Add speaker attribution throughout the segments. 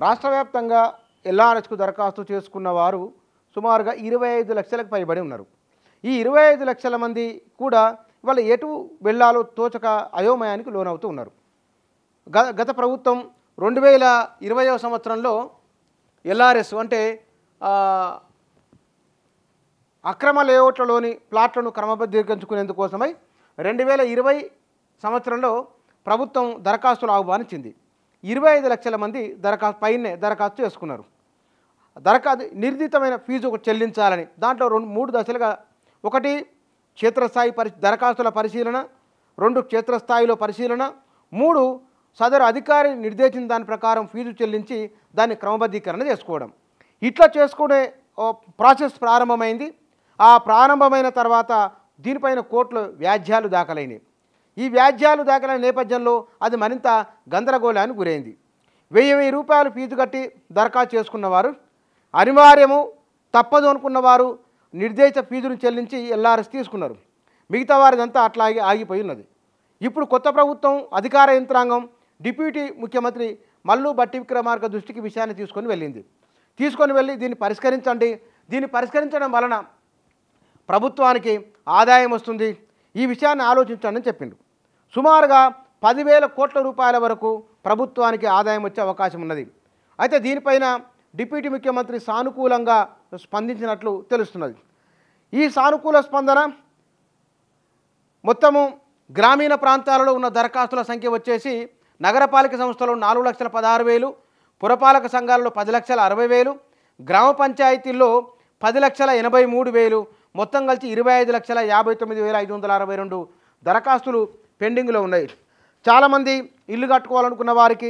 Speaker 1: రాష్ట్ర వ్యాప్తంగా ఎల్ఆర్ఎస్కు దరఖాస్తు చేసుకున్న వారు సుమారుగా 25 లక్షలకు పైబడి ఉన్నారు. ఈ 25 లక్షల మంది కూడా ఇవాళ ఎటు వెళ్ళాలో తోచక అయోమయానికి లోనవుతూ ఉన్నారు. గత ప్రభుత్వం 2020వ సంవత్సరంలో ఎల్ఆర్ఎస్ అంటే అక్రమ లేఅవుట్లలోని ప్లాట్లను క్రమబద్ధీకరించుకునేందుకోసమై 2020 సంవత్సరంలో ప్రభుత్వం దరఖాస్తులు ఆహ్వానించింది. 25 లక్షల మంది దరఖాస్తు చేసుకున్నారు. నిర్దితమైన ఫీజు చెల్లించాలని దాంట్లో 3 దశలుగా, 1 క్షేత్రస్థాయి దరఖాస్తుల పరిశీలన, 2 క్షేత్రస్థాయిలో పరిశీలన, 3 సదరు అధికారి నిర్దేశించిన దాని ప్రకారం ఫీజు చెల్లించి దాన్ని క్రమబద్ధీకరణ చేసుకోవడం. ఇట్లా చేసుకునే ప్రాసెస్ ప్రారంభమైంది. ఆ ప్రారంభమైన తర్వాత దీనిపైన కోర్టులో వ్యాజ్యాలు దాఖలైనవి. ఈ వ్యాజ్యాలు దాఖలైన నేపథ్యంలో అది మరింత గందరగోళానికి గురైంది. 1000 రూపాయలు ఫీజు కట్టి దరఖాస్తు చేసుకున్నవారు, అనివార్యము తప్పదు అనుకున్నవారు నిర్దేశిత ఫీజును చెల్లించి ఎల్ఆర్ఎస్ తీసుకున్నారు. మిగతా వారిదంతా అట్లాగే ఆగిపోయి ఉన్నది. ఇప్పుడు కొత్త ప్రభుత్వం అధికార యంత్రాంగం డిప్యూటీ ముఖ్యమంత్రి మల్లు భట్టి విక్రమార్క దృష్టికి విషయాన్ని తీసుకొని వెళ్ళి దీన్ని పరిష్కరించండి, దీన్ని పరిష్కరించడం వలన ప్రభుత్వానికి ఆదాయం వస్తుంది, ఈ విషయాన్ని ఆలోచించండి అని చెప్పిండు. సుమారుగా 10,000 కోట్ల రూపాయల వరకు ప్రభుత్వానికి ఆదాయం వచ్చే అవకాశం ఉన్నది. అయితే దీనిపైన డిప్యూటీ ముఖ్యమంత్రి సానుకూలంగా స్పందించినట్లు తెలుస్తున్నది. ఈ సానుకూల స్పందన మొత్తము గ్రామీణ ప్రాంతాలలో ఉన్న దరఖాస్తుల సంఖ్య వచ్చేసి నగరపాలిక సంస్థలో 4,16,000, పురపాలక సంఘాలలో 10,60,000, గ్రామ పంచాయతీల్లో 10,83,000, మొత్తం కలిసి 25,59,562 దరఖాస్తులు పెండింగ్లో ఉన్నాయి. చాలామంది ఇల్లు కట్టుకోవాలనుకున్న వారికి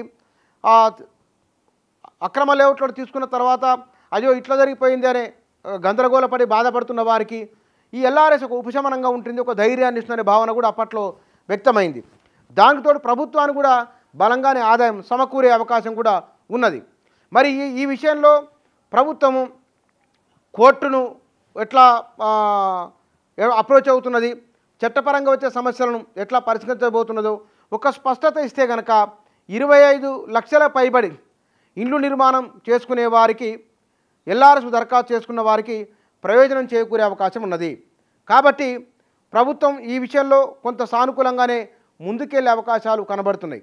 Speaker 1: అక్రమ లేఅవుట్లో తీసుకున్న తర్వాత అయ్యో ఇట్లా జరిగిపోయింది అనే గందరగోళపడి బాధపడుతున్న వారికి ఈ ఎల్ఆర్ఎస్ ఒక ఉపశమనంగా ఉంటుంది, ఒక ధైర్యాన్ని ఇస్తుందనే భావన కూడా అప్పట్లో వ్యక్తమైంది. దానితో ప్రభుత్వానికి కూడా బలంగానే ఆదాయం సమకూరే అవకాశం కూడా ఉన్నది. మరి ఈ విషయంలో ప్రభుత్వము కోర్టును ఎట్లా అప్రోచ్ అవుతున్నది, చట్టపరంగా వచ్చే సమస్యలను ఎట్లా పరిష్కరించబోతున్నదో ఒక స్పష్టత ఇస్తే కనుక 25 లక్షల పైబడి ఇండ్లు నిర్మాణం చేసుకునే వారికి, ఎల్ఆర్ఎస్ దరఖాస్తు చేసుకున్న వారికి ప్రయోజనం చేకూరే అవకాశం ఉన్నది. కాబట్టి ప్రభుత్వం ఈ విషయంలో కొంత సానుకూలంగానే ముందుకెళ్లే అవకాశాలు కనబడుతున్నాయి.